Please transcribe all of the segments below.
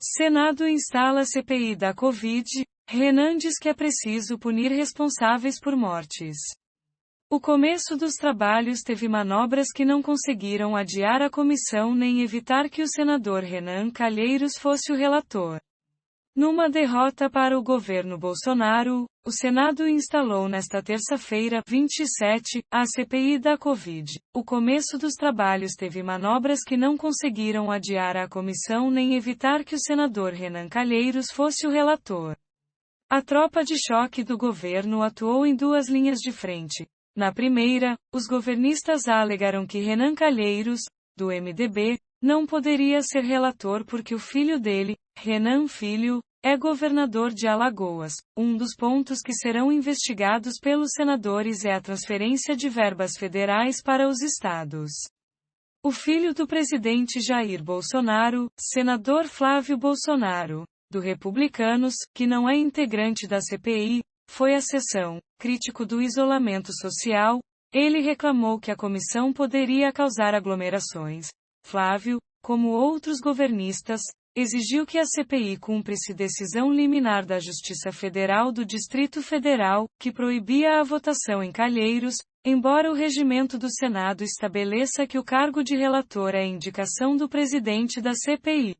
Senado instala CPI da Covid. Renan diz que é preciso punir responsáveis por mortes. O começo dos trabalhos teve manobras que não conseguiram adiar a comissão nem evitar que o senador Renan Calheiros fosse o relator. Numa derrota para o governo Bolsonaro, o Senado instalou nesta terça-feira, 27, a CPI da Covid. O começo dos trabalhos teve manobras que não conseguiram adiar a comissão nem evitar que o senador Renan Calheiros fosse o relator. A tropa de choque do governo atuou em duas linhas de frente. Na primeira, os governistas alegaram que Renan Calheiros, do MDB, não poderia ser relator porque o filho dele, Renan Filho, é governador de Alagoas. Um dos pontos que serão investigados pelos senadores é a transferência de verbas federais para os estados. O filho do presidente Jair Bolsonaro, senador Flávio Bolsonaro, do Republicanos, que não é integrante da CPI, foi à sessão. Crítico do isolamento social, ele reclamou que a comissão poderia causar aglomerações. Flávio, como outros governistas, exigiu que a CPI cumprisse decisão liminar da Justiça Federal do Distrito Federal, que proibia a votação em Calheiros, embora o regimento do Senado estabeleça que o cargo de relator é indicação do presidente da CPI.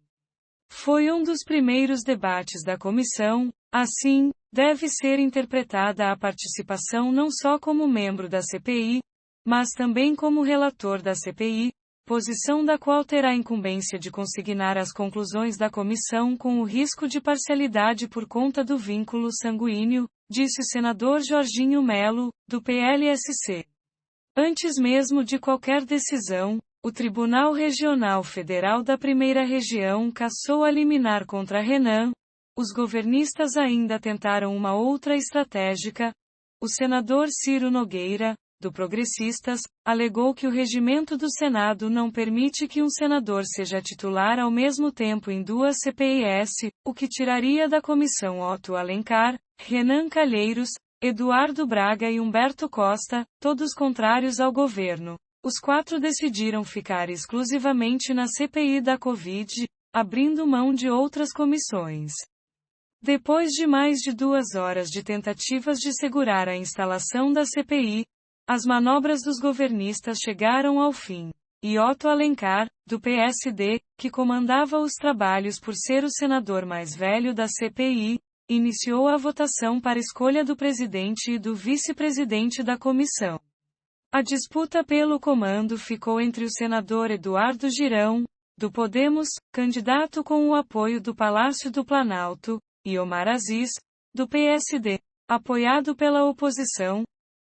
Foi um dos primeiros debates da comissão. Assim, deve ser interpretada a participação não só como membro da CPI, mas também como relator da CPI, posição da qual terá incumbência de consignar as conclusões da comissão com o risco de parcialidade por conta do vínculo sanguíneo, disse o senador Jorginho Melo, do PLSC. Antes mesmo de qualquer decisão, o Tribunal Regional Federal da Primeira Região cassou a liminar contra Renan. Os governistas ainda tentaram uma outra estratégia. O senador Ciro Nogueira, do Progressistas, alegou que o regimento do Senado não permite que um senador seja titular ao mesmo tempo em duas CPIs, o que tiraria da comissão Otto Alencar, Renan Calheiros, Eduardo Braga e Humberto Costa, todos contrários ao governo. Os quatro decidiram ficar exclusivamente na CPI da Covid, abrindo mão de outras comissões. Depois de mais de 2 horas de tentativas de segurar a instalação da CPI, as manobras dos governistas chegaram ao fim. E Otto Alencar, do PSD, que comandava os trabalhos por ser o senador mais velho da CPI, iniciou a votação para escolha do presidente e do vice-presidente da comissão. A disputa pelo comando ficou entre o senador Eduardo Girão, do Podemos, candidato com o apoio do Palácio do Planalto, e Omar Aziz, do PSD, apoiado pela oposição.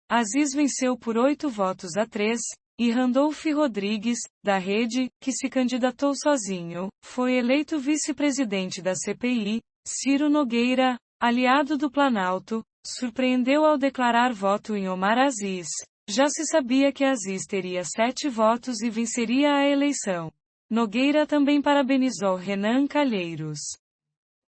Aziz venceu por 8 votos a 3, e Randolph Rodrigues, da Rede, que se candidatou sozinho, foi eleito vice-presidente da CPI. Ciro Nogueira, aliado do Planalto, surpreendeu ao declarar voto em Omar Aziz. Já se sabia que Aziz teria 7 votos e venceria a eleição. Nogueira também parabenizou Renan Calheiros.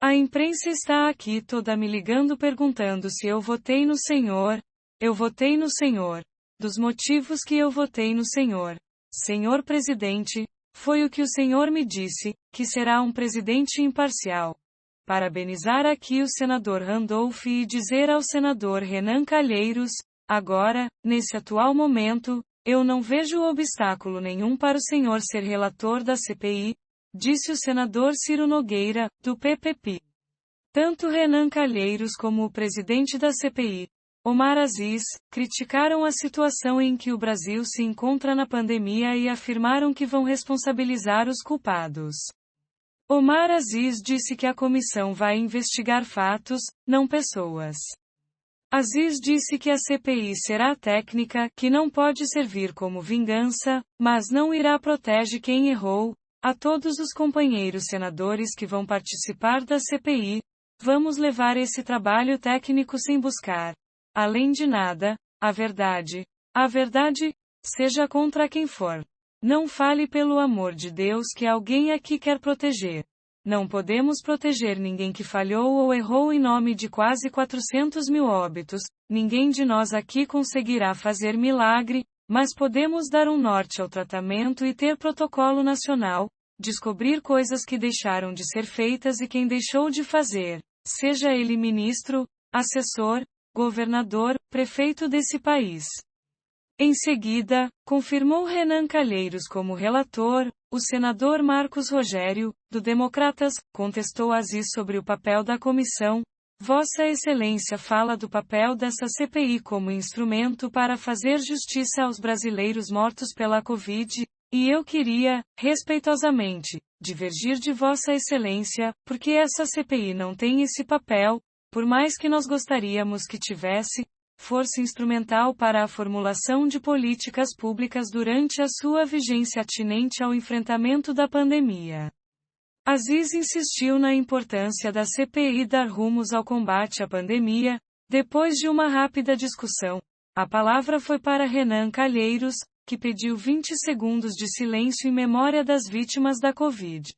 A imprensa está aqui toda me ligando perguntando se eu votei no senhor. Eu votei no senhor. Dos motivos que eu votei no senhor. Senhor presidente, foi o que o senhor me disse, que será um presidente imparcial. Parabenizar aqui o senador Randolph e dizer ao senador Renan Calheiros, agora, nesse atual momento, eu não vejo obstáculo nenhum para o senhor ser relator da CPI, disse o senador Ciro Nogueira, do PPP. Tanto Renan Calheiros como o presidente da CPI, Omar Aziz, criticaram a situação em que o Brasil se encontra na pandemia e afirmaram que vão responsabilizar os culpados. Omar Aziz disse que a comissão vai investigar fatos, não pessoas. Aziz disse que a CPI será técnica, que não pode servir como vingança, mas não irá proteger quem errou. A todos os companheiros senadores que vão participar da CPI, vamos levar esse trabalho técnico sem buscar, além de nada, a verdade, seja contra quem for. Não fale pelo amor de Deus que alguém aqui quer proteger. Não podemos proteger ninguém que falhou ou errou em nome de quase 400 mil óbitos, ninguém de nós aqui conseguirá fazer milagre, mas podemos dar um norte ao tratamento e ter protocolo nacional, descobrir coisas que deixaram de ser feitas e quem deixou de fazer, seja ele ministro, assessor, governador, prefeito desse país. Em seguida, confirmou Renan Calheiros como relator. O senador Marcos Rogério, do Democratas, contestou Aziz sobre o papel da comissão. Vossa Excelência fala do papel dessa CPI como instrumento para fazer justiça aos brasileiros mortos pela Covid, e eu queria, respeitosamente, divergir de Vossa Excelência, porque essa CPI não tem esse papel, por mais que nós gostaríamos que tivesse, força instrumental para a formulação de políticas públicas durante a sua vigência atinente ao enfrentamento da pandemia. Aziz insistiu na importância da CPI dar rumos ao combate à pandemia. Depois de uma rápida discussão, a palavra foi para Renan Calheiros, que pediu 20 segundos de silêncio em memória das vítimas da Covid.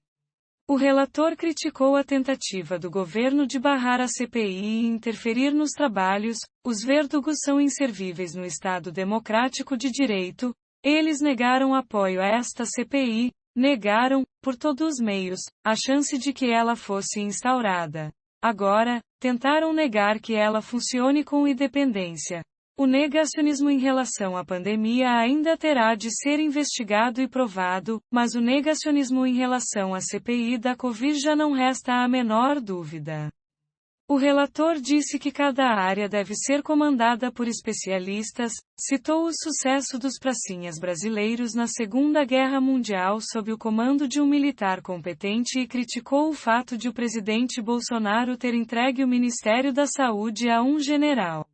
O relator criticou a tentativa do governo de barrar a CPI e interferir nos trabalhos. Os verdugos são inservíveis no Estado democrático de direito. Eles negaram apoio a esta CPI, negaram, por todos os meios, a chance de que ela fosse instaurada. Agora, tentaram negar que ela funcione com independência. O negacionismo em relação à pandemia ainda terá de ser investigado e provado, mas o negacionismo em relação à CPI da Covid já não resta a menor dúvida. O relator disse que cada área deve ser comandada por especialistas, citou o sucesso dos pracinhas brasileiros na Segunda Guerra Mundial sob o comando de um militar competente e criticou o fato de o presidente Bolsonaro ter entregue o Ministério da Saúde a um general.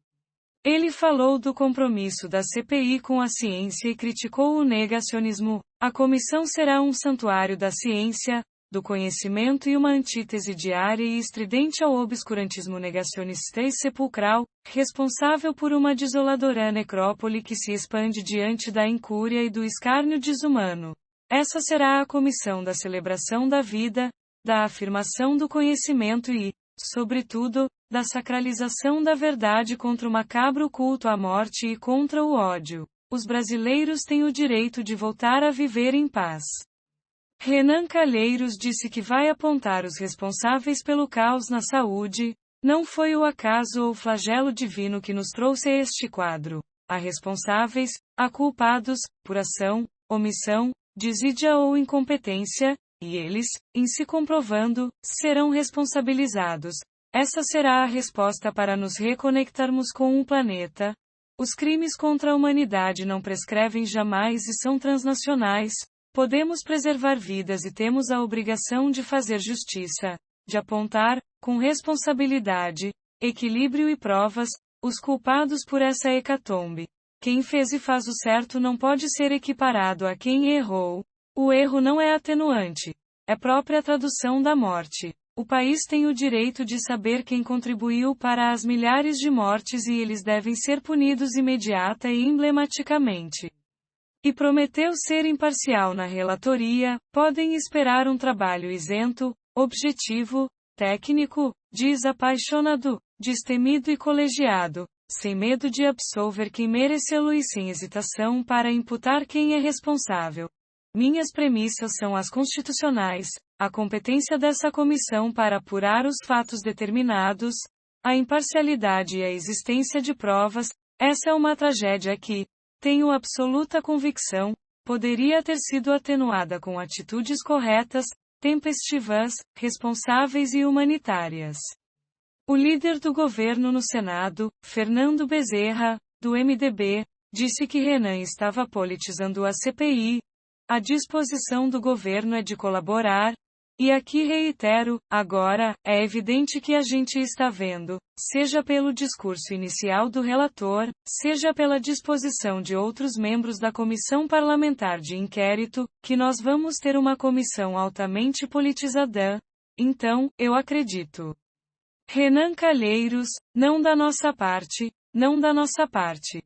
Ele falou do compromisso da CPI com a ciência e criticou o negacionismo. A comissão será um santuário da ciência, do conhecimento e uma antítese diária e estridente ao obscurantismo negacionista e sepulcral, responsável por uma desoladora necrópole que se expande diante da incúria e do escárnio desumano. Essa será a comissão da celebração da vida, da afirmação do conhecimento e, sobretudo, da sacralização da verdade contra o macabro culto à morte e contra o ódio. Os brasileiros têm o direito de voltar a viver em paz. Renan Calheiros disse que vai apontar os responsáveis pelo caos na saúde. Não foi o acaso ou o flagelo divino que nos trouxe a este quadro. Há responsáveis, há culpados, por ação, omissão, desídia ou incompetência, e eles, em se comprovando, serão responsabilizados. Essa será a resposta para nos reconectarmos com o planeta. Os crimes contra a humanidade não prescrevem jamais e são transnacionais. Podemos preservar vidas e temos a obrigação de fazer justiça, de apontar, com responsabilidade, equilíbrio e provas, os culpados por essa hecatombe. Quem fez e faz o certo não pode ser equiparado a quem errou. O erro não é atenuante. É própria tradução da morte. O país tem o direito de saber quem contribuiu para as milhares de mortes e eles devem ser punidos imediata e emblematicamente. E prometeu ser imparcial na relatoria. Podem esperar um trabalho isento, objetivo, técnico, desapaixonado, destemido e colegiado, sem medo de absolver quem merecê-lo e sem hesitação para imputar quem é responsável. Minhas premissas são as constitucionais, a competência dessa comissão para apurar os fatos determinados, a imparcialidade e a existência de provas. Essa é uma tragédia que, tenho absoluta convicção, poderia ter sido atenuada com atitudes corretas, tempestivas, responsáveis e humanitárias. O líder do governo no Senado, Fernando Bezerra, do MDB, disse que Renan estava politizando a CPI. A disposição do governo é de colaborar, e aqui reitero, agora, é evidente que a gente está vendo, seja pelo discurso inicial do relator, seja pela disposição de outros membros da comissão parlamentar de inquérito, que nós vamos ter uma comissão altamente politizada. Então, eu acredito. Renan Calheiros, não da nossa parte, não da nossa parte.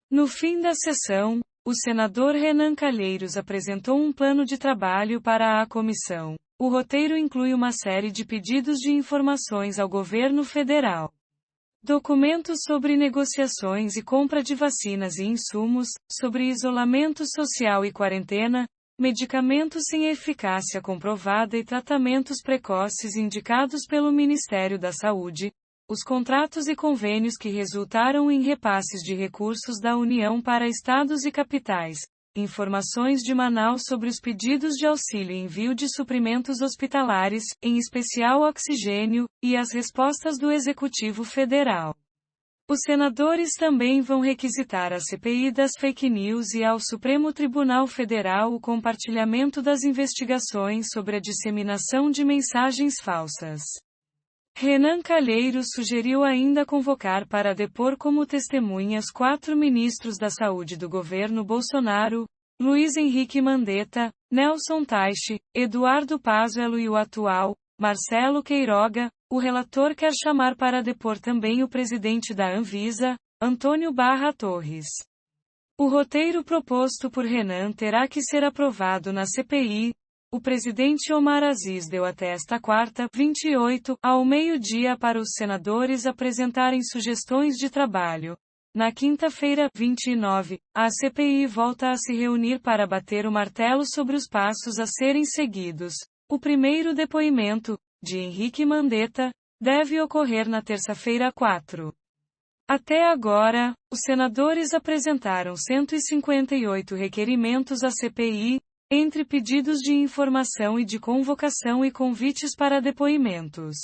No fim da sessão, o senador Renan Calheiros apresentou um plano de trabalho para a comissão. O roteiro inclui uma série de pedidos de informações ao governo federal. Documentos sobre negociações e compra de vacinas e insumos, sobre isolamento social e quarentena, medicamentos sem eficácia comprovada e tratamentos precoces indicados pelo Ministério da Saúde, os contratos e convênios que resultaram em repasses de recursos da União para estados e capitais, informações de Manaus sobre os pedidos de auxílio e envio de suprimentos hospitalares, em especial oxigênio, e as respostas do Executivo Federal. Os senadores também vão requisitar à CPI das fake news e ao Supremo Tribunal Federal o compartilhamento das investigações sobre a disseminação de mensagens falsas. Renan Calheiros sugeriu ainda convocar para depor como testemunhas 4 ministros da Saúde do governo Bolsonaro, Luiz Henrique Mandetta, Nelson Taixe, Eduardo Pazuello e o atual, Marcelo Queiroga. O relator quer chamar para depor também o presidente da Anvisa, Antônio Barra Torres. O roteiro proposto por Renan terá que ser aprovado na CPI. O presidente Omar Aziz deu até esta quarta, 28, ao meio-dia para os senadores apresentarem sugestões de trabalho. Na quinta-feira, 29, a CPI volta a se reunir para bater o martelo sobre os passos a serem seguidos. O primeiro depoimento, de Henrique Mandetta, deve ocorrer na terça-feira, 4. Até agora, os senadores apresentaram 158 requerimentos à CPI, entre pedidos de informação e de convocação e convites para depoimentos.